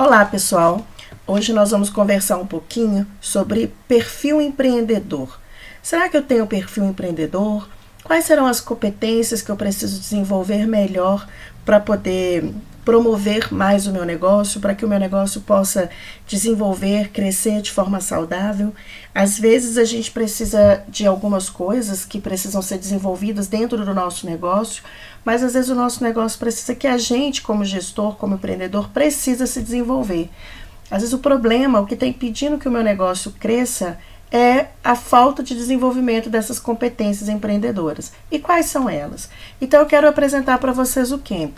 Olá, pessoal! Hoje nós vamos conversar um pouquinho sobre perfil empreendedor. Será que eu tenho perfil empreendedor? Quais serão as competências que eu preciso desenvolver melhor para poder promover mais o meu negócio, para que o meu negócio possa desenvolver, crescer de forma saudável? Às vezes a gente precisa de algumas coisas que precisam ser desenvolvidas dentro do nosso negócio, mas às vezes o nosso negócio precisa que a gente, como gestor, como empreendedor, precisa se desenvolver. Às vezes o problema, o que está impedindo que o meu negócio cresça, é a falta de desenvolvimento dessas competências empreendedoras. E quais são elas? Então eu quero apresentar para vocês o Camp.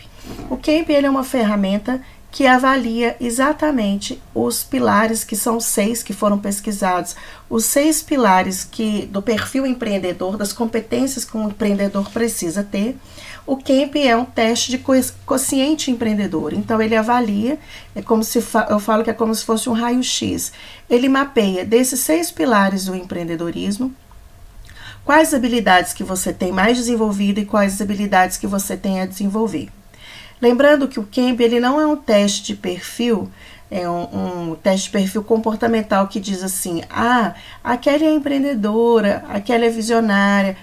O Camp ele é uma ferramenta que avalia exatamente os pilares, que são 6 que foram pesquisados, os 6 pilares do perfil empreendedor, das competências que um empreendedor precisa ter. O Camp é um teste de quociente empreendedor, então ele avalia, eu falo que é como se fosse um raio-x. Ele mapeia desses 6 pilares do empreendedorismo, quais habilidades que você tem mais desenvolvida e quais habilidades que você tem a desenvolver. Lembrando que o Camp ele não é um teste de perfil, é um teste de perfil comportamental que diz assim, a Kelly é empreendedora, a Kelly é visionária.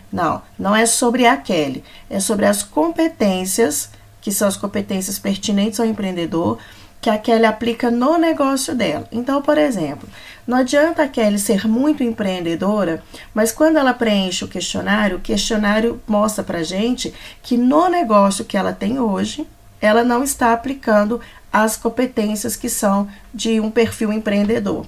Não é sobre a Kelly, é sobre as competências, que são as competências pertinentes ao empreendedor, que a Kelly aplica no negócio dela. Então, por exemplo, não adianta a Kelly ser muito empreendedora, mas quando ela preenche o questionário mostra pra gente que no negócio que ela tem hoje, ela não está aplicando as competências que são de um perfil empreendedor.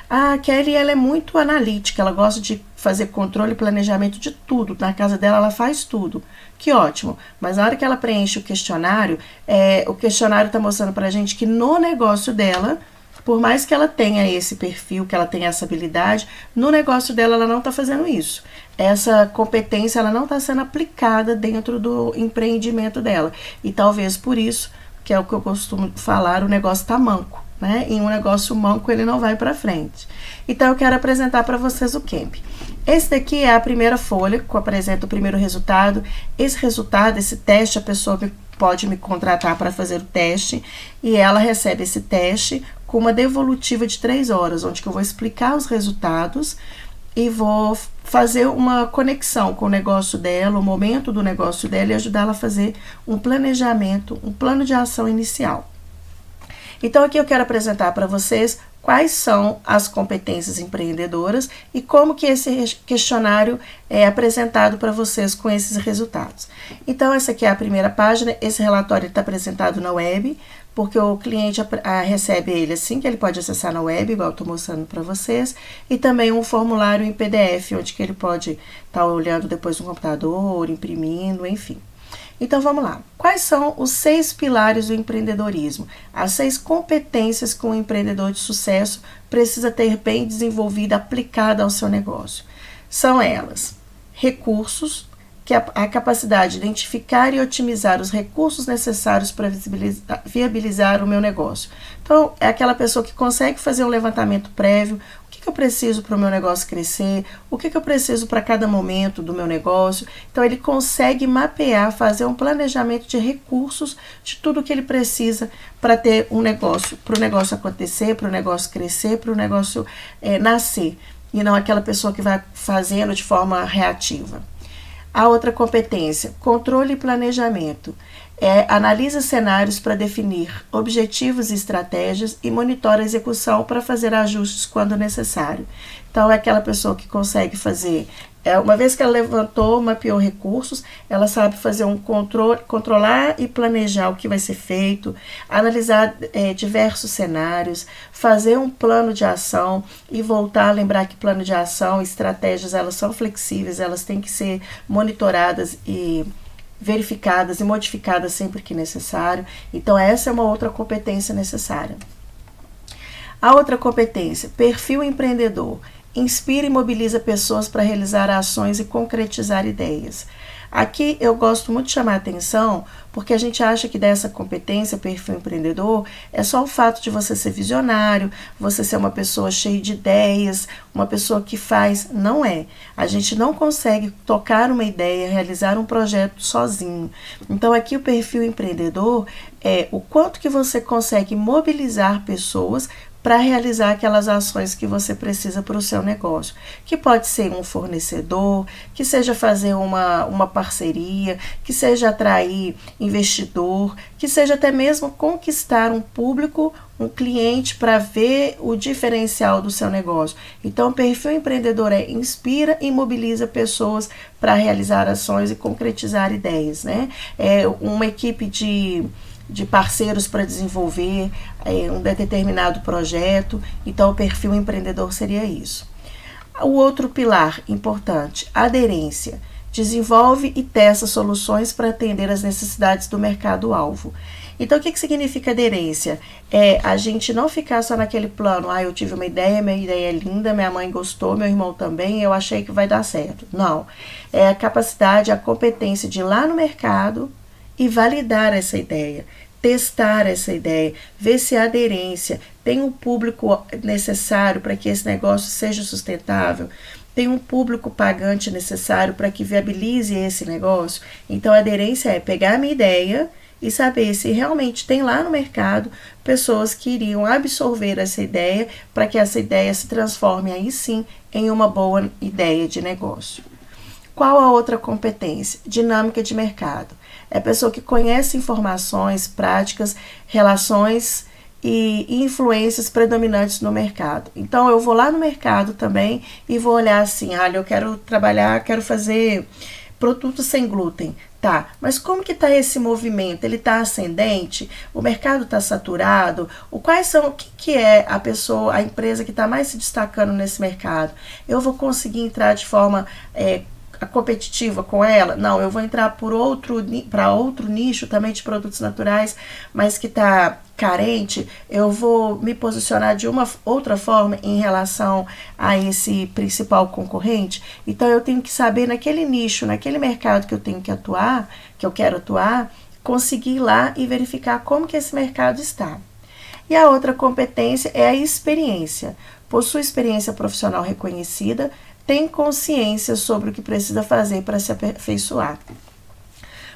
A Kelly ela é muito analítica, ela gosta de fazer controle e planejamento de tudo. Na casa dela ela faz tudo. Que ótimo, mas na hora que ela preenche o questionário está mostrando para a gente que no negócio dela, por mais que ela tenha esse perfil, que ela tenha essa habilidade, no negócio dela ela não está fazendo isso. Essa competência ela não está sendo aplicada dentro do empreendimento dela. E talvez por isso, que é o que eu costumo falar, o negócio está manco, né? E um negócio manco ele não vai para frente. Então eu quero apresentar para vocês o Camp. Esse daqui é a primeira folha que apresenta o primeiro resultado. Esse resultado, esse teste, a pessoa pode me contratar para fazer o teste e ela recebe esse teste com uma devolutiva de 3 horas, onde que eu vou explicar os resultados e vou fazer uma conexão com o negócio dela, o momento do negócio dela e ajudá-la a fazer um planejamento, um plano de ação inicial. Então aqui eu quero apresentar para vocês quais são as competências empreendedoras e como que esse questionário é apresentado para vocês com esses resultados. Então essa aqui é a primeira página, esse relatório está apresentado na web, porque o cliente recebe ele assim que ele pode acessar na web, igual eu estou mostrando para vocês, e também um formulário em PDF, onde que ele pode estar olhando depois no computador, imprimindo, enfim. Então vamos lá, quais são os 6 pilares do empreendedorismo? As 6 competências que um empreendedor de sucesso precisa ter bem desenvolvida, aplicada ao seu negócio. São elas: recursos, que é a capacidade de identificar e otimizar os recursos necessários para viabilizar o meu negócio. Então, é aquela pessoa que consegue fazer um levantamento prévio, o que eu preciso para o meu negócio crescer, o que eu preciso para cada momento do meu negócio. Então, ele consegue mapear, fazer um planejamento de recursos, de tudo que ele precisa para ter um negócio, para o negócio acontecer, para o negócio crescer, para o negócio nascer. E não aquela pessoa que vai fazendo de forma reativa. A outra competência, controle e planejamento, analisa cenários para definir objetivos e estratégias e monitora a execução para fazer ajustes quando necessário. Então, é aquela pessoa que consegue fazer, uma vez que ela levantou, mapeou recursos, ela sabe fazer um controlar e planejar o que vai ser feito, analisar diversos cenários, fazer um plano de ação e voltar a lembrar que plano de ação, estratégias, elas são flexíveis, elas têm que ser monitoradas e verificadas e modificadas sempre que necessário. Então, essa é uma outra competência necessária. A outra competência, perfil empreendedor. Inspira e mobiliza pessoas para realizar ações e concretizar ideias. Aqui eu gosto muito de chamar a atenção porque a gente acha que dessa competência, perfil empreendedor, é só o fato de você ser visionário, você ser uma pessoa cheia de ideias, uma pessoa que faz. Não é. A gente não consegue tocar uma ideia, realizar um projeto sozinho. Então aqui o perfil empreendedor é o quanto que você consegue mobilizar pessoas para realizar aquelas ações que você precisa para o seu negócio, que pode ser um fornecedor, que seja fazer uma parceria, que seja atrair investidor, que seja até mesmo conquistar um público, um cliente para ver o diferencial do seu negócio. Então, o perfil empreendedor inspira e mobiliza pessoas para realizar ações e concretizar ideias, né? É uma equipe de parceiros para desenvolver um determinado projeto. Então, o perfil empreendedor seria isso. O outro pilar importante, aderência. Desenvolve e testa soluções para atender às necessidades do mercado-alvo. Então, o que significa aderência? É a gente não ficar só naquele plano, eu tive uma ideia, minha ideia é linda, minha mãe gostou, meu irmão também, eu achei que vai dar certo. Não. É a capacidade, a competência de ir lá no mercado e validar essa ideia, testar essa ideia, ver se a aderência tem o público necessário para que esse negócio seja sustentável, tem um público pagante necessário para que viabilize esse negócio. Então, a aderência é pegar a minha ideia e saber se realmente tem lá no mercado pessoas que iriam absorver essa ideia para que essa ideia se transforme aí sim em uma boa ideia de negócio. Qual a outra competência? Dinâmica de mercado. É a pessoa que conhece informações, práticas, relações e influências predominantes no mercado. Então, eu vou lá no mercado também e vou olhar assim, eu quero trabalhar, quero fazer produtos sem glúten. Tá, mas como que está esse movimento? Ele está ascendente? O mercado está saturado? O que é a empresa que está mais se destacando nesse mercado? Eu vou conseguir entrar de forma competitiva com ela? Não, eu vou entrar para outro nicho também de produtos naturais, mas que está carente. Eu vou me posicionar de uma outra forma em relação a esse principal concorrente. Então, eu tenho que saber naquele nicho, naquele mercado que eu tenho que atuar, que eu quero atuar, conseguir ir lá e verificar como que esse mercado está. E a outra competência é a experiência. Possui experiência profissional reconhecida, tem consciência sobre o que precisa fazer para se aperfeiçoar.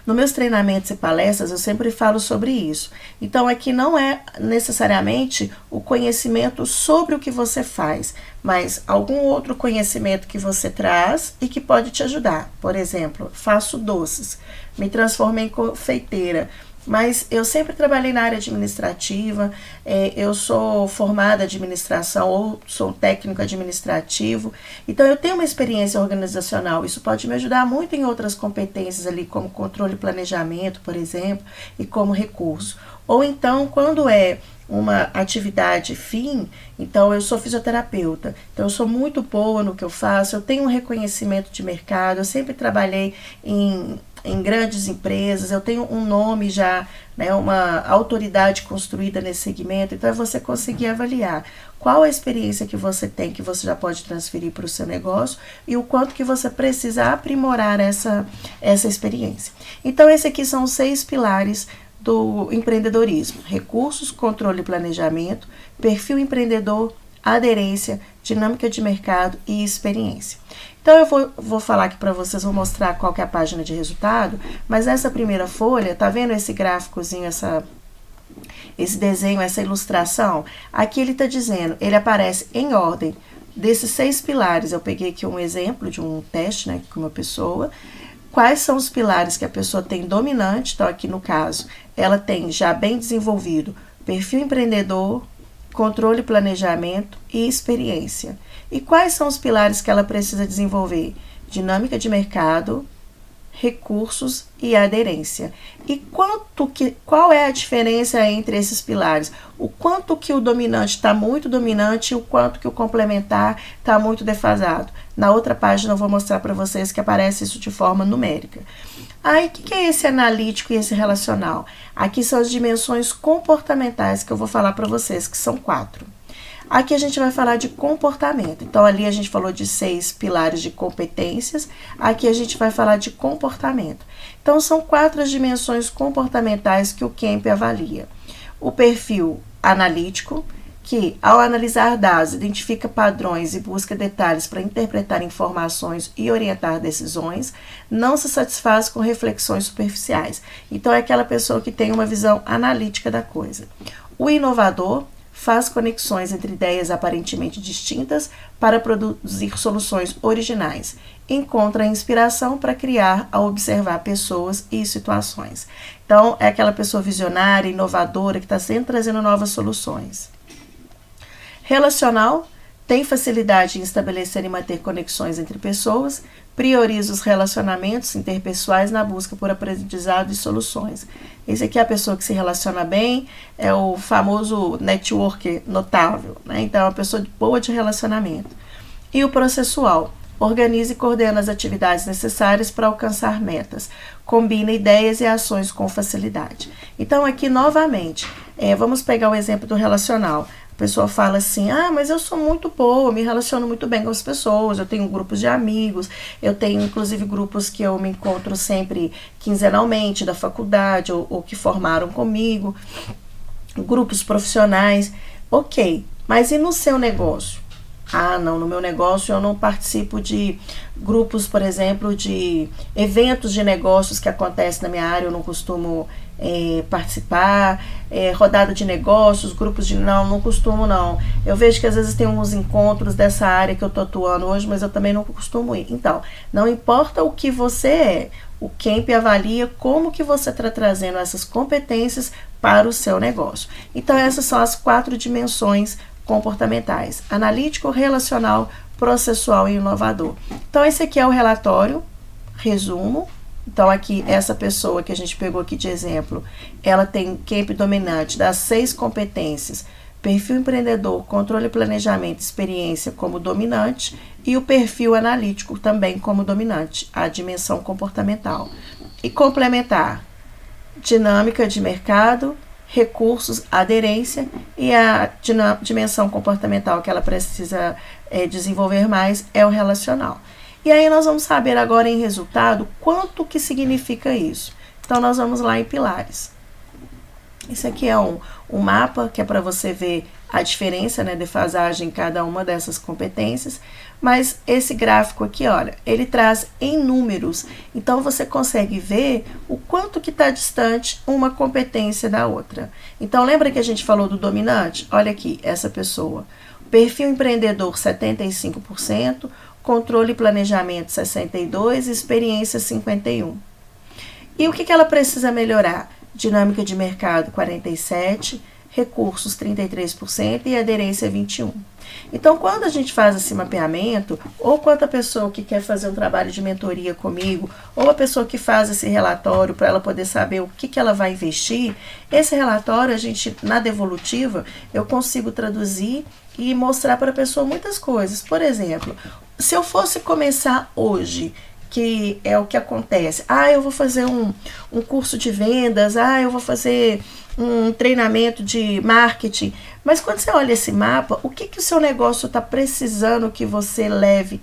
Nos meus treinamentos e palestras eu sempre falo sobre isso. Então aqui não é necessariamente o conhecimento sobre o que você faz, mas algum outro conhecimento que você traz e que pode te ajudar. Por exemplo, faço doces, me transformei em confeiteira, mas eu sempre trabalhei na área administrativa, eu sou formada em administração ou sou técnico administrativo, então eu tenho uma experiência organizacional, isso pode me ajudar muito em outras competências ali, como controle e planejamento, por exemplo, e como recurso. Ou então, quando é uma atividade fim, então eu sou fisioterapeuta, então eu sou muito boa no que eu faço, eu tenho um reconhecimento de mercado, eu sempre trabalhei em grandes empresas, eu tenho um nome já, uma autoridade construída nesse segmento, então é você conseguir avaliar qual a experiência que você tem, que você já pode transferir para o seu negócio e o quanto que você precisa aprimorar essa experiência. Então, esses aqui são os 6 pilares do empreendedorismo: recursos, controle e planejamento, perfil empreendedor, aderência, dinâmica de mercado e experiência. Então, eu vou falar aqui para vocês, vou mostrar qual que é a página de resultado, mas essa primeira folha, tá vendo esse gráficozinho, esse desenho, essa ilustração? Aqui ele está dizendo, ele aparece em ordem desses 6 pilares. Eu peguei aqui um exemplo de um teste, com uma pessoa. Quais são os pilares que a pessoa tem dominante? Então, aqui no caso, ela tem já bem desenvolvido perfil empreendedor, controle e planejamento e experiência. E quais são os pilares que ela precisa desenvolver? Dinâmica de mercado, recursos e aderência. E qual é a diferença entre esses pilares? O quanto que o dominante está muito dominante e o quanto que o complementar está muito defasado. Na outra página eu vou mostrar para vocês que aparece isso de forma numérica. Aí, o que é esse analítico e esse relacional? Aqui são as dimensões comportamentais que eu vou falar para vocês, que são 4. Aqui a gente vai falar de comportamento. Então, ali a gente falou de 6 pilares de competências. Aqui a gente vai falar de comportamento. Então, são 4 as dimensões comportamentais que o Kemp avalia. O perfil analítico, que, ao analisar dados, identifica padrões e busca detalhes para interpretar informações e orientar decisões, não se satisfaz com reflexões superficiais. Então, é aquela pessoa que tem uma visão analítica da coisa. O inovador faz conexões entre ideias aparentemente distintas para produzir soluções originais. Encontra inspiração para criar ao observar pessoas e situações. Então, é aquela pessoa visionária, inovadora, que está sempre trazendo novas soluções. Relacional, tem facilidade em estabelecer e manter conexões entre pessoas, prioriza os relacionamentos interpessoais na busca por aprendizado e soluções. Esse aqui é a pessoa que se relaciona bem, é o famoso networker notável, né? Então, é uma pessoa boa de relacionamento. E o processual, organiza e coordena as atividades necessárias para alcançar metas, combina ideias e ações com facilidade. Então, aqui, novamente, vamos pegar o exemplo do relacional. A pessoa fala assim, mas eu sou muito boa, me relaciono muito bem com as pessoas, eu tenho grupos de amigos, eu tenho inclusive grupos que eu me encontro sempre quinzenalmente da faculdade ou que formaram comigo, grupos profissionais, ok, mas e no seu negócio? Não, no meu negócio eu não participo de grupos, por exemplo, de eventos de negócios que acontecem na minha área, eu não costumo participar, rodada de negócios, grupos de... Não costumo não. Eu vejo que às vezes tem uns encontros dessa área que eu estou atuando hoje, mas eu também não costumo ir. Então, não importa o que você é, o Kemp avalia como que você está trazendo essas competências para o seu negócio. Então, essas são as 4 dimensões comportamentais: analítico, relacional, processual e inovador. Então, esse aqui é o relatório, resumo. Então, aqui, essa pessoa que a gente pegou aqui de exemplo, ela tem Kemp dominante das 6 competências: perfil empreendedor, controle, planejamento, experiência como dominante, e o perfil analítico também como dominante, a dimensão comportamental. E complementar, dinâmica de mercado, recursos, aderência, e a dimensão comportamental que ela precisa desenvolver mais é o relacional. E aí nós vamos saber agora em resultado quanto que significa isso. Então, nós vamos lá em pilares. Esse aqui é um mapa que é para você ver a diferença, né, de defasagem em cada uma dessas competências, mas esse gráfico aqui, olha, ele traz em números, então você consegue ver o quanto que está distante uma competência da outra. Então, lembra que a gente falou do dominante? Olha aqui, essa pessoa. Perfil empreendedor, 75%, controle e planejamento, 62%, experiência, 51%. E o que ela precisa melhorar? Dinâmica de mercado, 47%, recursos, 33% e aderência, 21%. Então, quando a gente faz esse mapeamento, ou quando a pessoa que quer fazer um trabalho de mentoria comigo, ou a pessoa que faz esse relatório para ela poder saber o que ela vai investir, esse relatório, a gente, na devolutiva, eu consigo traduzir e mostrar para a pessoa muitas coisas. Por exemplo, se eu fosse começar hoje, que é o que acontece, eu vou fazer um curso de vendas, eu vou fazer um treinamento de marketing, mas quando você olha esse mapa, o que o seu negócio está precisando que você leve,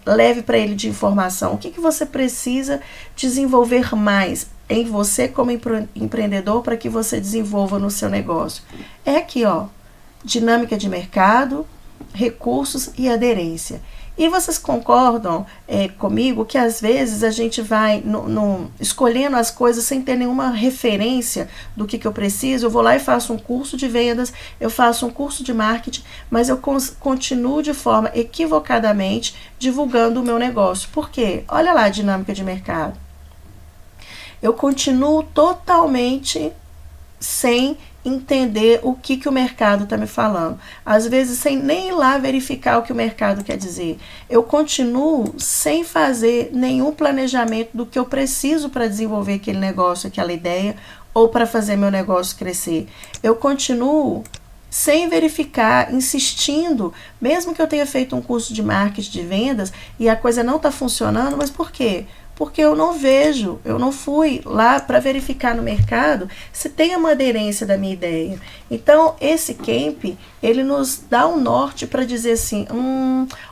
leve para ele de informação? O que você precisa desenvolver mais em você como empreendedor para que você desenvolva no seu negócio? É aqui, ó, dinâmica de mercado, recursos e aderência. E vocês concordam comigo que às vezes a gente vai escolhendo as coisas sem ter nenhuma referência do que eu preciso? Eu vou lá e faço um curso de vendas, eu faço um curso de marketing, mas eu continuo de forma equivocadamente divulgando o meu negócio. Por quê? Olha lá a dinâmica de mercado. Eu continuo totalmente sem entender o que o mercado está me falando. Às vezes, sem nem ir lá verificar o que o mercado quer dizer. Eu continuo sem fazer nenhum planejamento do que eu preciso para desenvolver aquele negócio, aquela ideia, ou para fazer meu negócio crescer. Eu continuo sem verificar, insistindo, mesmo que eu tenha feito um curso de marketing, de vendas, e a coisa não está funcionando, mas por quê? porque eu não vejo, eu não fui lá para verificar no mercado se tem uma aderência da minha ideia. Então, esse camp, ele nos dá um norte para dizer assim,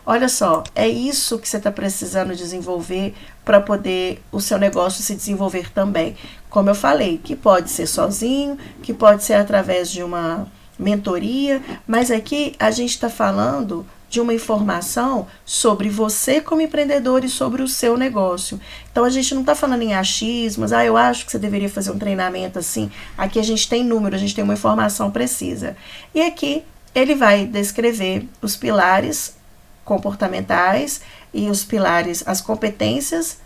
olha só, é isso que você está precisando desenvolver para poder o seu negócio se desenvolver também. Como eu falei, que pode ser sozinho, que pode ser através de uma mentoria, mas aqui a gente está falando de uma informação sobre você como empreendedor e sobre o seu negócio. Então a gente não está falando em achismos, eu acho que você deveria fazer um treinamento assim. Aqui a gente tem número, a gente tem uma informação precisa. E aqui ele vai descrever os pilares comportamentais e os pilares, as competências,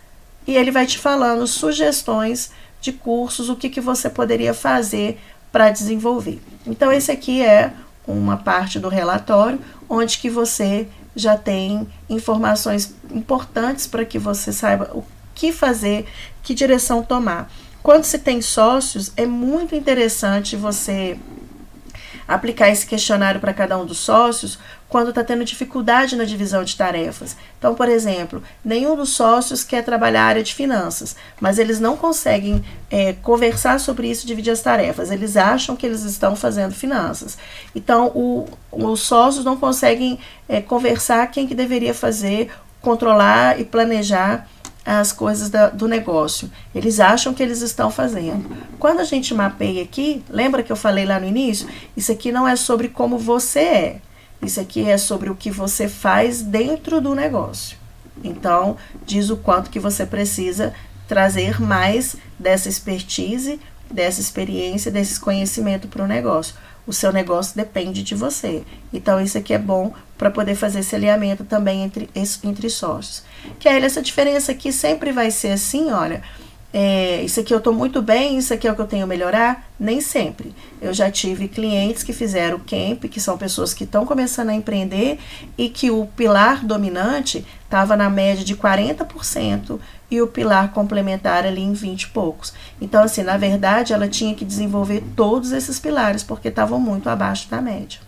e ele vai te falando sugestões de cursos, o que você poderia fazer para desenvolver. Então esse aqui é uma parte do relatório onde que você já tem informações importantes para que você saiba o que fazer, que direção tomar. Quando se tem sócios, é muito interessante você aplicar esse questionário para cada um dos sócios quando está tendo dificuldade na divisão de tarefas. Então, por exemplo, nenhum dos sócios quer trabalhar a área de finanças, mas eles não conseguem conversar sobre isso e dividir as tarefas. Eles acham que eles estão fazendo finanças. Então, os sócios não conseguem conversar quem que deveria fazer, controlar e planejar as coisas do negócio. Eles acham que eles estão fazendo. Quando a gente mapeia aqui, lembra que eu falei lá no início? Isso aqui não é sobre como você é. Isso aqui é sobre o que você faz dentro do negócio. Então, diz o quanto que você precisa trazer mais dessa expertise, dessa experiência, desse conhecimento para o negócio. O seu negócio depende de você. Então, isso aqui é bom para poder fazer esse alinhamento também entre sócios. Kelly, essa diferença aqui sempre vai ser assim, olha, isso aqui eu estou muito bem, isso aqui é o que eu tenho a melhorar? Nem sempre. Eu já tive clientes que fizeram camp, que são pessoas que estão começando a empreender e que o pilar dominante estava na média de 40% e o pilar complementar ali em 20 e poucos. Então, assim, na verdade, ela tinha que desenvolver todos esses pilares porque estavam muito abaixo da média.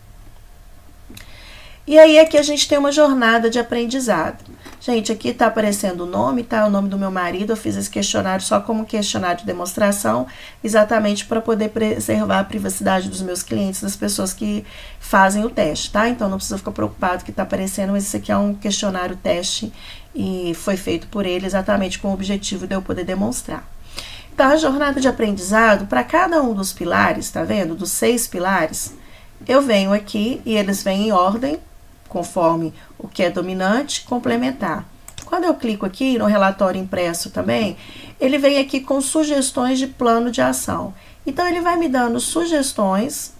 E aí aqui a gente tem uma jornada de aprendizado. Gente, aqui está aparecendo o nome, tá? O nome do meu marido. Eu fiz esse questionário só como questionário de demonstração, exatamente para poder preservar a privacidade dos meus clientes, das pessoas que fazem o teste, tá? Então não precisa ficar preocupado que está aparecendo, mas isso aqui é um questionário teste e foi feito por ele exatamente com o objetivo de eu poder demonstrar. Então, a jornada de aprendizado, para cada um dos pilares, tá vendo? Dos 6 pilares, eu venho aqui e eles vêm em ordem, conforme o que é dominante, complementar. Quando eu clico aqui no relatório impresso também, ele vem aqui com sugestões de plano de ação. Então, ele vai me dando sugestões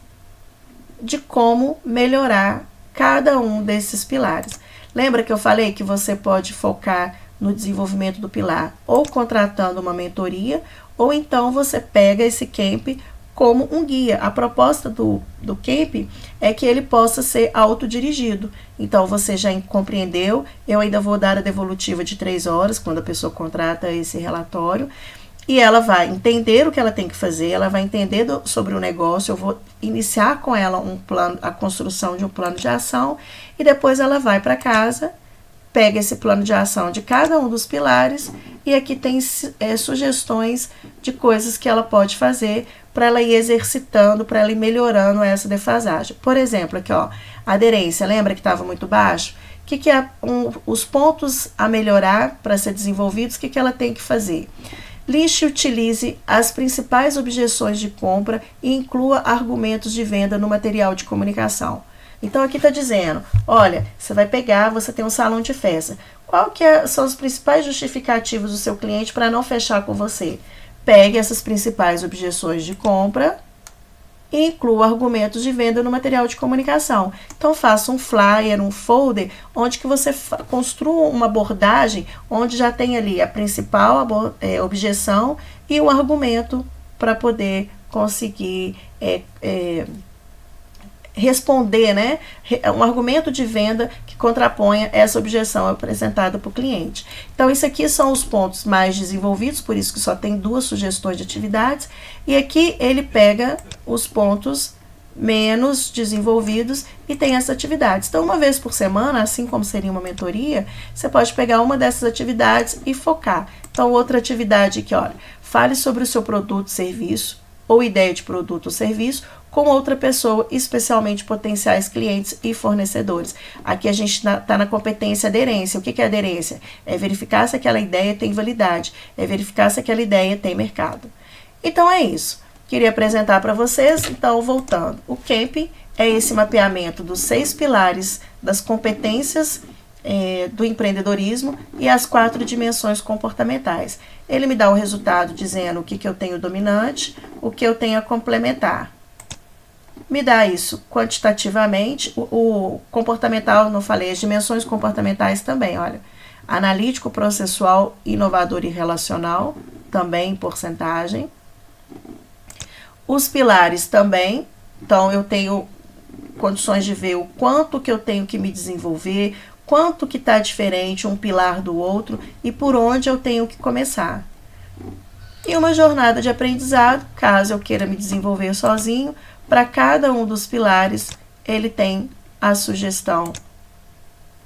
de como melhorar cada um desses pilares. Lembra que eu falei que você pode focar no desenvolvimento do pilar ou contratando uma mentoria, ou então você pega esse camp como um guia. A proposta do camp é que ele possa ser autodirigido. Então, você já compreendeu, eu ainda vou dar a devolutiva de 3 horas, quando a pessoa contrata esse relatório, e ela vai entender o que ela tem que fazer, ela vai entender sobre o negócio, eu vou iniciar com ela a construção de um plano de ação, e depois ela vai para casa, pega esse plano de ação de cada um dos pilares, e aqui tem sugestões de coisas que ela pode fazer para ela ir exercitando, para ela ir melhorando essa defasagem. Por exemplo, aqui ó, aderência, lembra que estava muito baixo? O que é os pontos a melhorar para ser desenvolvidos, o que ela tem que fazer? Liste e utilize as principais objeções de compra e inclua argumentos de venda no material de comunicação. Então, aqui está dizendo, olha, você vai pegar, você tem um salão de festa. Qual que são os principais justificativos do seu cliente para não fechar com você? Pegue essas principais objeções de compra e inclua argumentos de venda no material de comunicação. Então, faça um flyer, um folder, onde que você construa uma abordagem, onde já tem ali a principal objeção e um argumento para poder conseguir responder, né, um argumento de venda que contraponha essa objeção apresentada para o cliente. Então, isso aqui são os pontos mais desenvolvidos, por isso que só tem 2 sugestões de atividades, e aqui ele pega os pontos menos desenvolvidos e tem essas atividades. Então, uma vez por semana, assim como seria uma mentoria, você pode pegar uma dessas atividades e focar. Então, outra atividade aqui, olha, fale sobre o seu produto, serviço ou ideia de produto ou serviço com outra pessoa, especialmente potenciais clientes e fornecedores. Aqui a gente está na competência aderência. O que é aderência? É verificar se aquela ideia tem validade, é verificar se aquela ideia tem mercado. Então é isso. Queria apresentar para vocês, então voltando. O CAMP é esse mapeamento dos 6 pilares das competências do empreendedorismo e as 4 dimensões comportamentais. Ele me dá o resultado dizendo o que eu tenho dominante, o que eu tenho a complementar. Me dá isso quantitativamente, o comportamental, não falei, as dimensões comportamentais também, olha. Analítico, processual, inovador e relacional, também em porcentagem. Os pilares também, então eu tenho condições de ver o quanto que eu tenho que me desenvolver, quanto que está diferente um pilar do outro e por onde eu tenho que começar. E uma jornada de aprendizado, caso eu queira me desenvolver sozinho, para cada um dos pilares ele tem a sugestão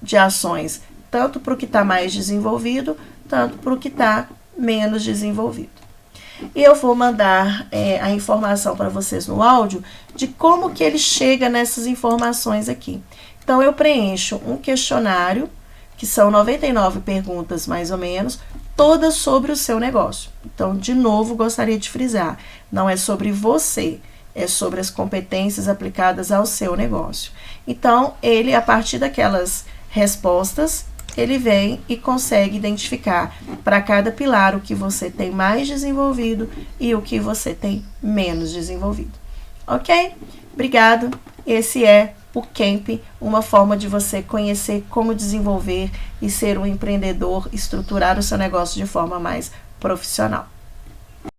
de ações, tanto para o que está mais desenvolvido, tanto para o que está menos desenvolvido. E eu vou mandar a informação para vocês no áudio de como que ele chega nessas informações aqui. Então, eu preencho um questionário, que são 99 perguntas mais ou menos, todas sobre o seu negócio. Então, de novo, gostaria de frisar, não é sobre você, é sobre as competências aplicadas ao seu negócio. Então, ele, a partir daquelas respostas, ele vem e consegue identificar para cada pilar o que você tem mais desenvolvido e o que você tem menos desenvolvido. Ok? Obrigado. Esse é o CAMP, uma forma de você conhecer como desenvolver e ser um empreendedor, estruturar o seu negócio de forma mais profissional.